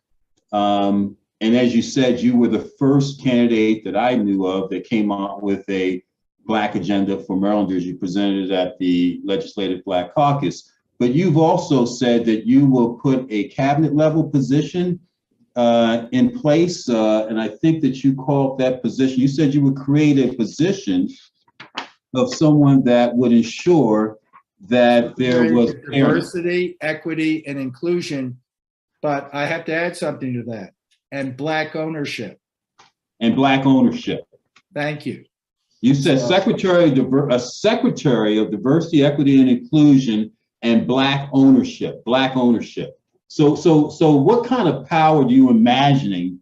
and as you said, you were the first candidate that I knew of that came out with a Black agenda for Marylanders. You presented it at the Legislative Black Caucus. But you've also said that you will put a cabinet level position in place. And I think that you called that position, you said you would create a position of someone that would ensure that there was diversity, equity, and inclusion. But I have to add something to that. And Black ownership. And Black ownership. Thank you. You said Secretary of Diversity, Equity, and Inclusion, and Black ownership. Black ownership. So what kind of power do you imagining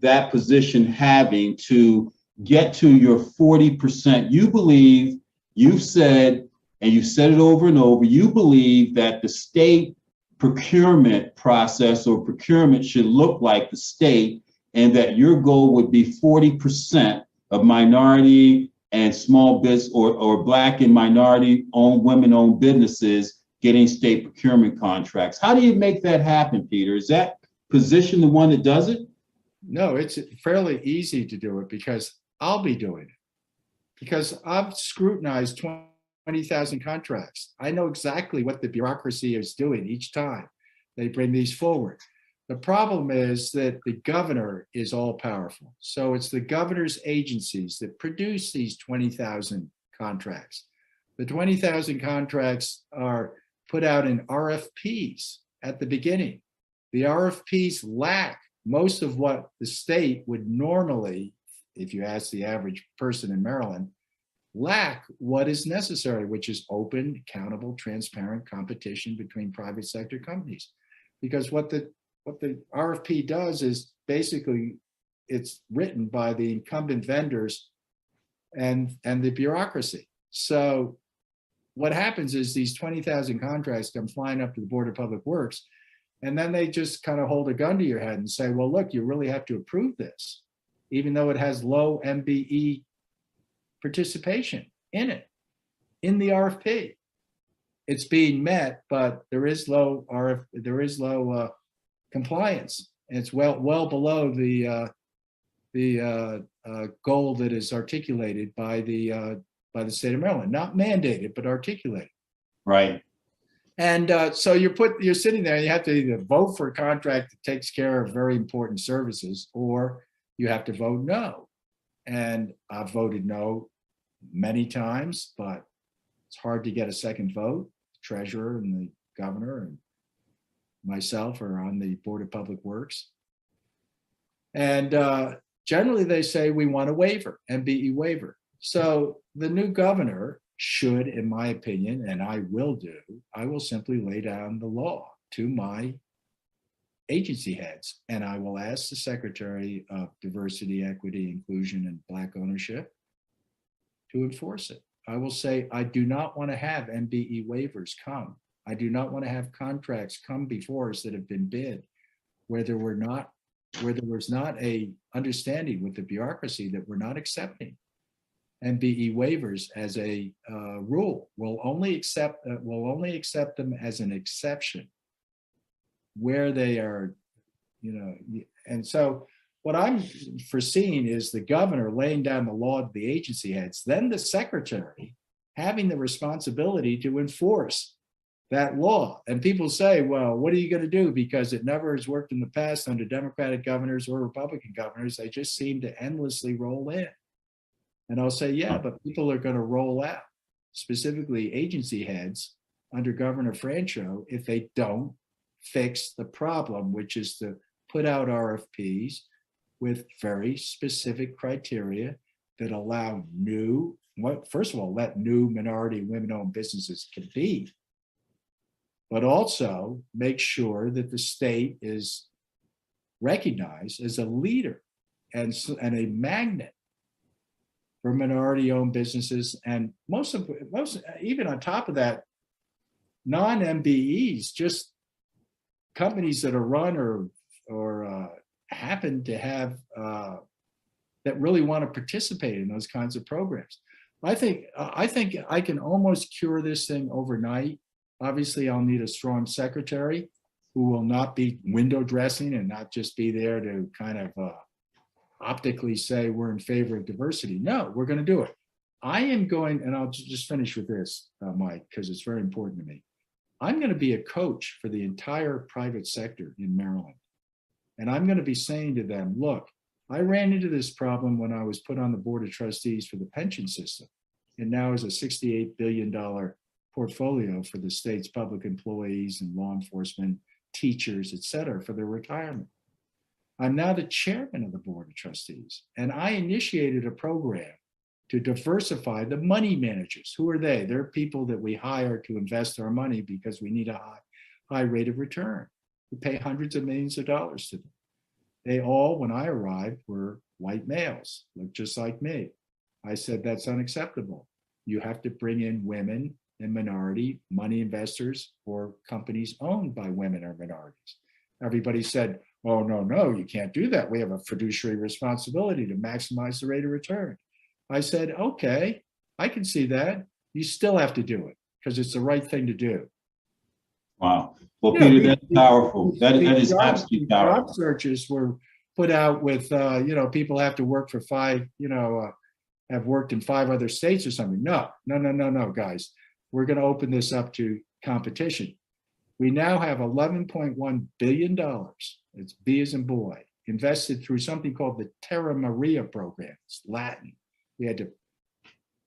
that position having to get to your 40%? You believe, you've said, and you've said it over and over, you believe that the state procurement process or procurement should look like the state, and that your goal would be 40% of minority and small business or Black and minority owned, women owned businesses getting state procurement contracts. How do you make that happen, Peter? Is that position the one that does it? No, it's fairly easy to do it because I'll be doing it. Because I've scrutinized 20,000 contracts. I know exactly what the bureaucracy is doing each time they bring these forward. The problem is that the governor is all powerful. So it's the governor's agencies that produce these 20,000 contracts. The 20,000 contracts are put out in RFPs at the beginning. The RFPs lack most of what the state would normally, if you ask the average person in Maryland, lack what is necessary, which is open, accountable, transparent competition between private sector companies. Because what the RFP does is basically it's written by the incumbent vendors and the bureaucracy. So what happens is these 20,000 contracts come flying up to the Board of Public Works, and then they just kind of hold a gun to your head and say, well, look, you really have to approve this, even though it has low MBE participation in it, in the RFP. It's being met, but there is low compliance, and it's well below the goal that is articulated by the state of Maryland, not mandated but articulated. Right. And so you're sitting there, and you have to either vote for a contract that takes care of very important services, or you have to vote no. And I've voted no many times, but it's hard to get a second vote. The treasurer and the governor and myself are on the Board of Public Works. And generally they say we want a waiver, MBE waiver. So the new governor should, in my opinion, and I will simply lay down the law to my agency heads, and I will ask the Secretary of Diversity, Equity, Inclusion, and Black Ownership to enforce it. I will say, I do not want to have MBE waivers come. I do not want to have contracts come before us that have been bid where there was not a understanding with the bureaucracy that we're not accepting. MBE waivers as a rule. We'll only accept them as an exception where they are, and so what I'm foreseeing is the governor laying down the law to the agency heads, then the secretary having the responsibility to enforce that law. And people say, well, what are you going to do? Because it never has worked in the past under Democratic governors or Republican governors. They just seem to endlessly roll in. And I'll say, yeah, but people are going to roll out, specifically agency heads under Governor Franchot, if they don't fix the problem, which is to put out RFPs with very specific criteria that allow first of all, let new minority women-owned businesses compete, but also make sure that the state is recognized as a leader and a magnet for minority-owned businesses, and most even on top of that, non-MBEs, just companies that are run or happen to have that really want to participate in those kinds of programs. I think I can almost cure this thing overnight. Obviously, I'll need a strong secretary who will not be window dressing and not just be there to kind of optically say we're in favor of diversity. No, we're going to do it. I am going, and I'll just finish with this, Mike, because it's very important to me. I'm going to be a coach for the entire private sector in Maryland. And I'm going to be saying to them, look, I ran into this problem when I was put on the board of trustees for the pension system. And now is a $68 billion portfolio for the state's public employees and law enforcement, teachers, et cetera, for their retirement. I'm now the chairman of the board of trustees. And I initiated a program to diversify the money managers. Who are they? They're people that we hire to invest our money because we need a high rate of return. We pay hundreds of millions of dollars to them. They all, when I arrived, were white males, looked just like me. I said, that's unacceptable. You have to bring in women and minority money investors or companies owned by women or minorities. Everybody said, oh, no, you can't do that. We have a fiduciary responsibility to maximize the rate of return. I said, okay, I can see that. You still have to do it because it's the right thing to do. Wow. Well, Peter, that's powerful. That is absolutely powerful. Job searches were put out with, people have to work for have worked in 5 other states or something. No, guys. We're going to open this up to competition. We now have $11.1 billion, it's B as in boy, invested through something called the Terra Maria program. It's Latin. We had to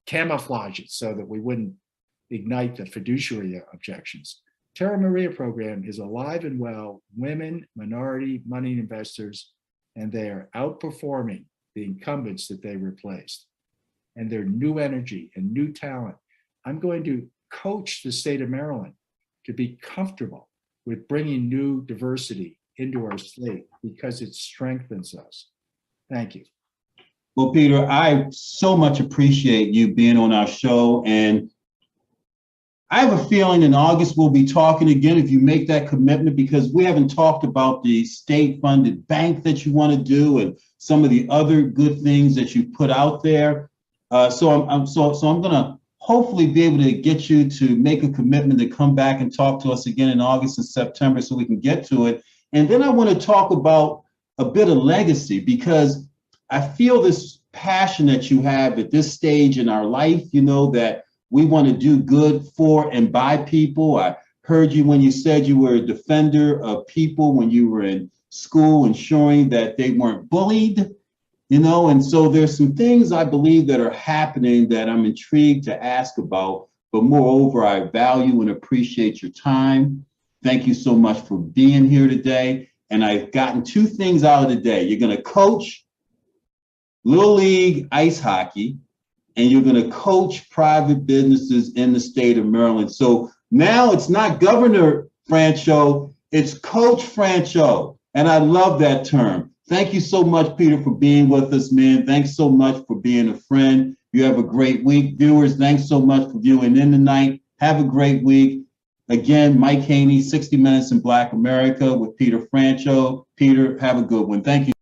camouflage it so that we wouldn't ignite the fiduciary objections. Terra Maria program is alive and well, women, minority, money investors, and they are outperforming the incumbents that they replaced. And they're new energy and new talent. I'm going to coach the state of Maryland to be comfortable with bringing new diversity into our state because it strengthens us. Thank you. Well, Peter, I so much appreciate you being on our show. And I have a feeling in August we'll be talking again if you make that commitment, because we haven't talked about the state-funded bank that you want to do and some of the other good things that you put out there. So I'm going to hopefully be able to get you to make a commitment to come back and talk to us again in August and September so we can get to it. And then I want to talk about a bit of legacy, because I feel this passion that you have at this stage in our life, that we want to do good for and by people. I heard you when you said you were a defender of people when you were in school, ensuring that they weren't bullied. And so there's some things I believe that are happening that I'm intrigued to ask about, but moreover, I value and appreciate your time. Thank you so much for being here today. And I've gotten 2 things out of the day. You're going to coach Little League ice hockey, and you're going to coach private businesses in the state of Maryland. So now it's not Governor Franchot, it's Coach Franchot. And I love that term. Thank you so much, Peter, for being with us, man. Thanks so much for being a friend. You have a great week. Viewers, thanks so much for viewing in tonight. Have a great week. Again, Mike Haney, 60 Minutes in Black America with Peter Franchot. Peter, have a good one. Thank you.